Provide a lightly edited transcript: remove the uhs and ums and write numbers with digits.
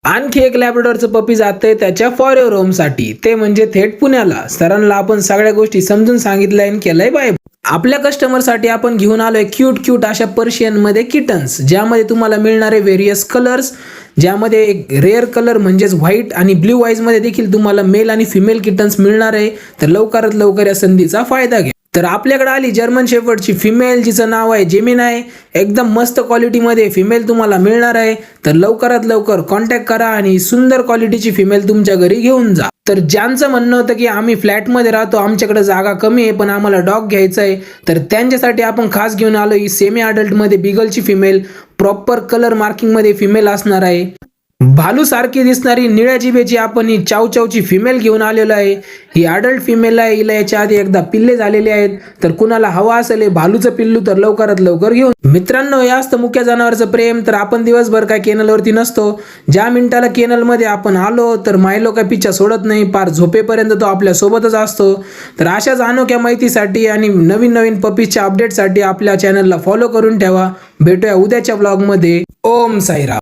आणखी एक लॅब्राडॉरचं पपी जातंय त्याच्या फॉर होमसाठी, ते म्हणजे थेट पुण्याला. सरांना आपण सगळ्या गोष्टी समजून सांगितलंय आणि केलंय बाय. आपल्या कस्टमरसाठी आपण घेऊन आलोय क्यूट अशा पर्शियनमध्ये किटन्स, ज्यामध्ये तुम्हाला मिळणारे व्हेरियस कलर्स, ज्यामध्ये एक रेअर कलर म्हणजेच व्हाईट आणि ब्ल्यू मध्ये देखील तुम्हाला मेल आणि फिमेल किटन्स मिळणार आहे. तर लवकरात लवकर या संधीचा फायदा घ्या. तर आपल्याकडे आली जर्मन शेफर्डची फिमेल, जिचं नाव आहे जेमिनाय. एकदम मस्त क्वालिटीमध्ये फिमेल तुम्हाला मिळणार आहे. तर लवकरात लवकर कॉन्टॅक्ट करा आणि सुंदर क्वालिटीची फिमेल तुमच्या घरी घेऊन जा. तर ज्यांचं म्हणणं होतं की आम्ही फ्लॅटमध्ये राहतो, आमच्याकडे जागा कमी आहे, पण आम्हाला डॉग घ्यायचा आहे, तर त्यांच्यासाठी आपण खास घेऊन आलो ही सेमी अडल्टमध्ये बिगलची फिमेल. प्रॉपर कलर मार्किंगमध्ये फिमेल असणार आहे. भालू सारखी दिसणारी निळ्या जिभेची आपण ही चावची फिमेल घेऊन आलेलो आहे. ही अडल्ट फिमेल आहे. हिला याच्या आधी एकदा पिल्ले झालेले आहेत. तर कुणाला हवा असेल हे भालूचं पिल्लू तर लवकरात लवकर घेऊन. मित्रांनो, हे असतं मुख्य जनावरचं प्रेम. तर आपण दिवसभर काय केनलवरती नसतो. ज्या मिनिटाला केनलमध्ये आपण आलो तर मायलो काय पिच्छा सोडत नाही, पार झोपेपर्यंत तो आपल्या सोबतच असतो. तर अशाच अनोख्या माहितीसाठी आणि नवीन पपीजच्या अपडेटसाठी आपल्या चॅनलला फॉलो करून ठेवा. भेटूया उद्याच्या ब्लॉगमध्ये. ओम साईराम.